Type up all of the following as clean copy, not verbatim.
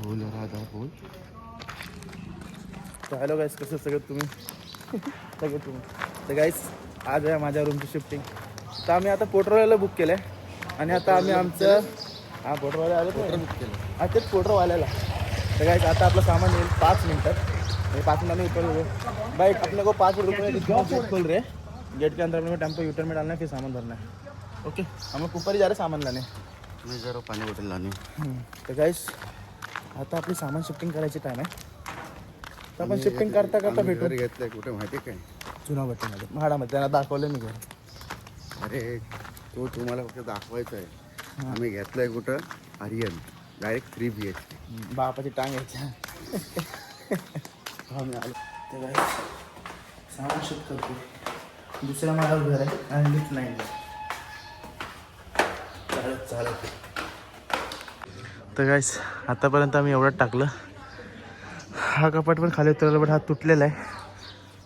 बोल राधा बोल. तर हॅलो गाईस, कसं सगळं तुम्ही तर गाईस आज आहे माझ्या रूमची शिफ्टिंग. तर आम्ही आता पोटरवाल्याला बुक केलं आहे आणि आता आम्ही आमचं पोटरवाले आलो तर बुक केलं. तेच पोटरवाल्याला. तर गाईस आता आपलं सामान येईल 5 मिनटात. 5 मिनट में ऊपर हो गए भाई. अपने को 5 रुपये गेट खोल रहे. गेट के अंदर अपने को टेम्पो यूटर्न में डालना है, फिर सामान भरना है. ओके, हम लोग ऊपर ही जा रहे सामान लाने. मी जरा पाणी बॉटल लाने. तर गाईस आता आपली सामान शिफ्टिंग करायची टाईम आहे. तर आपण शिफ्टिंग करता करता भेटू. घर घेतलंय कुठे माहिती काय? जुनाभट्टीमध्ये म्हाडामध्ये त्यांना दाखवलं मी घर. अरे तो तुम्हाला फक्त दाखवायचं आहे. आम्ही घेतलंय कुठं? Aryan direct 3 BHK. बापाची टांग घ्यायच्या. आम्ही आलो ते गाईस सामान शिफ्ट करतो. दुसऱ्या माळ्यावर घर आहे आणि मीच नाही चालत चालत. तर गाईस आतापर्यंत आम्ही एवढं टाकलं. हा कपाट पण खाली उतरला, बट हा तुटलेला आहे.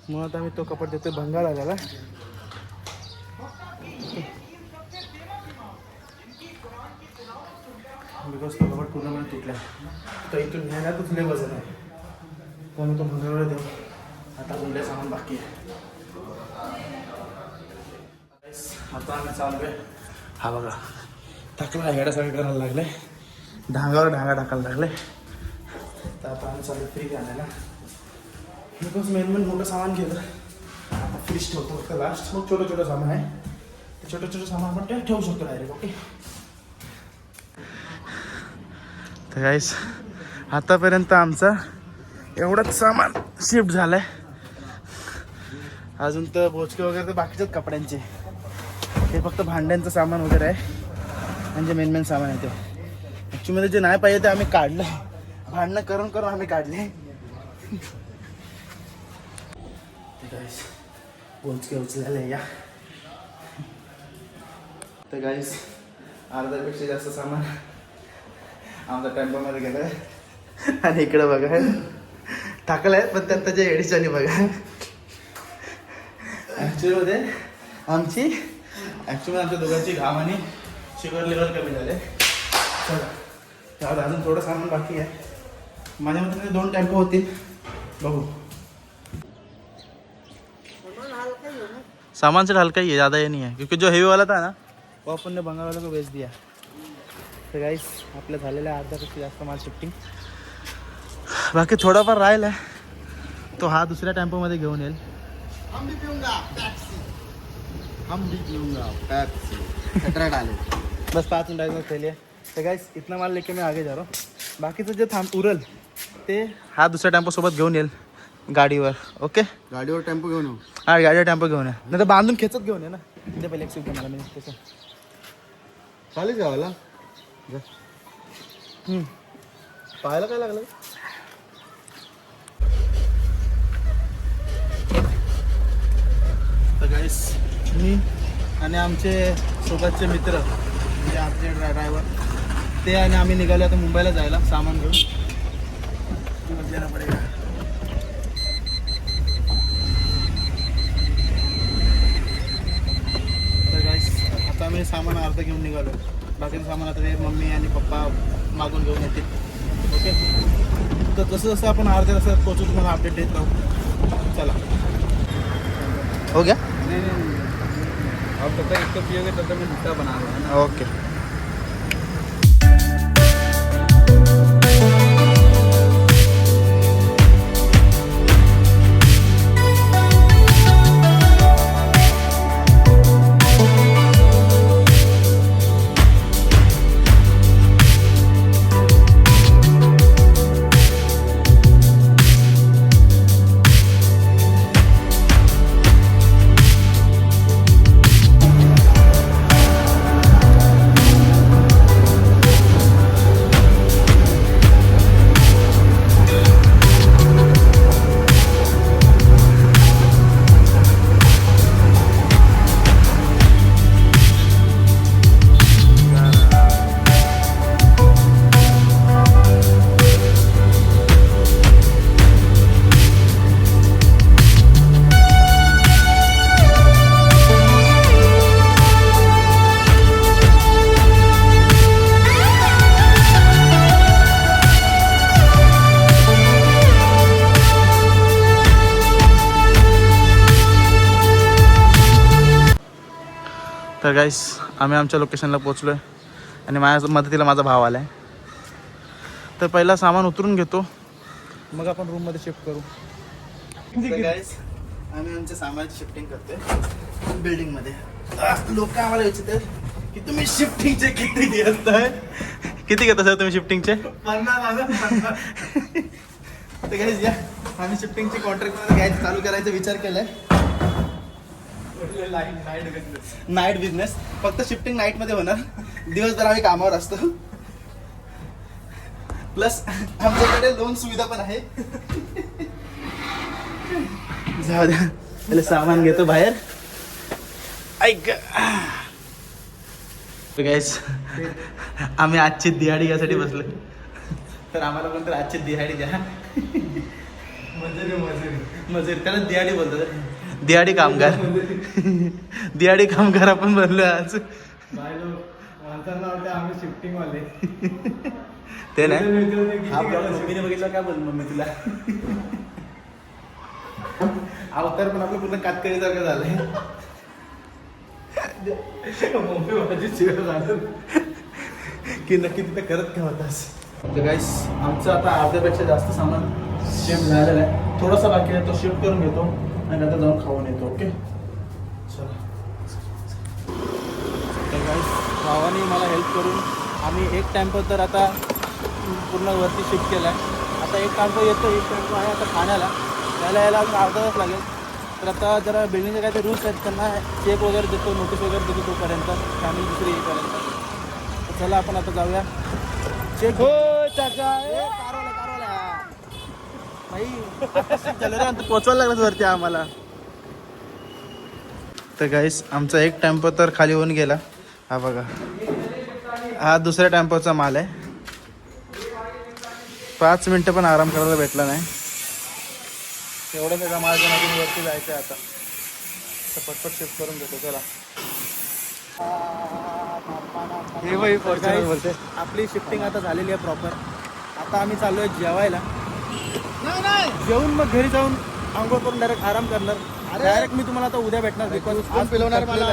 मग आता आम्ही तो कपाट देतो भंगार आलेला. बिकॉज तो कपाट पूर्णपणे तुटला आहे. तर इथून न्यायलाच लय वजन आहे, त्यामुळे तो भंगारवर देऊ. आता बोलले सामान बाकी आहे. आता आम्ही चालू आहे. हा बघा टाकला हेडा सगळं करायला लागले. ढांगावर ढांगा टाकायला लागले. तर आता आम्ही चालू फ्रीज आणायला. बिकॉज मेन मोठं सामान घेतं. आता फ्रीज ठेवतो फक्त लास्ट. मग छोटं छोटं सामान आहे, ते छोटं छोटं सामान आपण ते ठेवू शकतो डायरेक्ट. ओके. तर गाईस आतापर्यंत आमचा एवढंच सामान शिफ्ट झालं आहे. अजून तर बोचके वगैरे तर बाकीच्याच कपड्यांचे. हे फक्त भांड्यांचं सामान वगैरे आहे, म्हणजे मेन सामान आहे ते. ॲक्च्युअली जे नाही पाहिजे ते आम्ही काढलं. भांडणं करून करून आम्ही काढले. गाईस बोचके उचलायला या. तर गाईस अर्ध्यापेक्षा जास्त सामान आमच्या टेम्पोमध्ये गेलं आणि इकडं बघा टाकलं आहे, पण त्यात त्याच्या एडिशनी बघा. ॲक्च्युअलीमध्ये आमच्या दोघांची घाम आणि शुगर लेवल कमी झाले. चला अजून थोडं सामान बाकी आहे. माझ्या मते 2 टेम्पो होतील, बघू. सामान से हल्का ही है, ज़्यादा ये नहीं है, क्योंकि जो हेवी वाला था ना वो अपन ने बंगाल वाले को बेच दिया. तर गाईस आपलं झालेलं आहे अर्ध्यापेक्षा जास्त माल शिफ्टिंग. बाकी थोडाफार राहिला आहे, तो हा दुसऱ्या टेम्पोमध्ये घेऊन येईल. हम भी पिऊंगा पेप्सी. कचरा डाले. बस 5 मिनट पहले. तर गाईस इतना माल लेके मैं आगे जा रहा हूँ. बाकीचं जे उरल ते हा दुसऱ्या टेम्पोसोबत घेऊन येईल गाडीवर. ओके, गाडीवर टेम्पो घेऊन येऊ. हा गाडीवर टेम्पो घेऊन या, नाही तर बांधून खेचत घेऊन ये ना. ते पहिले एक मला मी तसं चालेल जावाला. पाहायला काय लागलं. तर गाईस मी आणि आमचे सोबतचे मित्र म्हणजे आमचे ड्रायव्हर ते आणि आम्ही निघालो आता मुंबईला जायला सामान घेऊन. देना पडेगा. तर गाईस आता आम्ही सामान अर्ध घेऊन निघालो. बाकीचं सामान आता ते मम्मी आणि पप्पा मागून घेऊन येतील. ओके, तर जसं जसं आपण अर्ध्या तासात पोहोचू तुम्हाला अपडेट देत राहू. चला हो गया. अब तब तक इसको पियोगे तब तक मैं दूसरा बना रहा हूँ. ओके. गाईस आम्ही आमच्या लोकेशनला पोचलो आहे आणि माझ्या मदतीला माझा भाव आला आहे. तर पहिला सामान उतरून घेतो, मग आपण रूममध्ये शिफ्ट करू. गाईस आम्ही आमच्या सामानाची शिफ्टिंग करतोय बिल्डिंगमध्ये. लोक आम्हाला विचारतात की तुम्ही शिफ्टिंगचे किती घेताय, किती घेता सर तुम्ही शिफ्टिंगचे? 50,000. तर गाईस या आम्ही शिफ्टिंगचे कॉन्ट्रॅक्टमध्ये घ्यायचं चालू करायचा विचार केलाय. नाईट बिझनेस, फक्त शिफ्टिंग नाईट मध्ये होणार, दिवसभर आम्ही कामावर असतो. प्लस आमच्याकडे लोन सुविधा पण आहे. जाऊ द्या, पहिले सामान घेतो बाहेर. ऐक गाईस आम्ही आजची दिहाडी यासाठी बसलो, तर आम्हाला कोणतरी आजची दिहाडी द्या. मजुरी त्याला दिहाडी बोलतात, दिहाडी कामगार. दिहाडी कामगार आपण बनलो आज. आम्ही शिफ्टिंग वाले ते नाही मम्मीने बघितलं काय बोल मम्मी तुला. अवतार पण आपलं पूर्ण कातकरी सारखं झालंय. मम्मी माझी चिड झालं की नक्की तिथे करत काय होतास. गाईस आमचं आता अर्ध्यापेक्षा जास्त सामान शिफ्ट झालेलं आहे, थोडासा बाकी आहे तो शिफ्ट करून घेतो आणि आता जाऊन खाऊन येतो. ओके चला. तर गाईस भावाने मला हेल्प करून आम्ही एक टेम्पो तर आता पूर्ण वरती शिफ्ट केला आहे. आता एक टेम्पो येतो, एक टेम्पो आहे आता ठाण्याला, यायला अजून अर्धा तास लागेल. तर आता जरा बिल्डिंगचे काय ते रूल्स आहेत, त्यांना चेक वगैरे देतो, नोटीस वगैरे देतो तोपर्यंत, फॅमिली दुसरी येईपर्यंत. तर चला आपण आता जाऊया चेक. हो चाचा झालं रे, पोचवायला लागलं वरती आम्हाला. तर गाईस आमचा एक टेम्पो तर खाली होऊन गेला. हा बघा, हा दुसऱ्या टेम्पोचा माल आहे. 5 मिनटं पण आराम करायला भेटला नाही. एवढं त्याचा मार्ग नदीन वरती जायचं आहे आता, तर पटपट शिफ्ट करून घेतो. चला. आपली शिफ्टिंग आता झालेली आहे प्रॉपर. आता आम्ही चाललो आहे जेवायला. जेवून मग घरी जाऊन आंघोळ करून डायरेक्ट आराम करणार. डायरेक्ट मी तुम्हाला आता उद्या भेटणार, बिकॉज पिलवणार मला.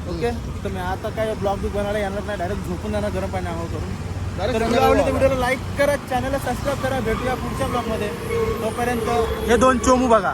ओके. तर मी आता काय ब्लॉग बिग बनवायला येणार नाही, डायरेक्ट झोपून जाणार गरम पाणी आंघोळ करून. तर व्हिडिओ आवडली तर व्हिडिओला लाईक करा, चॅनलला सबस्क्राईब करा. भेटूया पुढच्या ब्लॉगमध्ये. तोपर्यंत हे 2 चोमू बघा.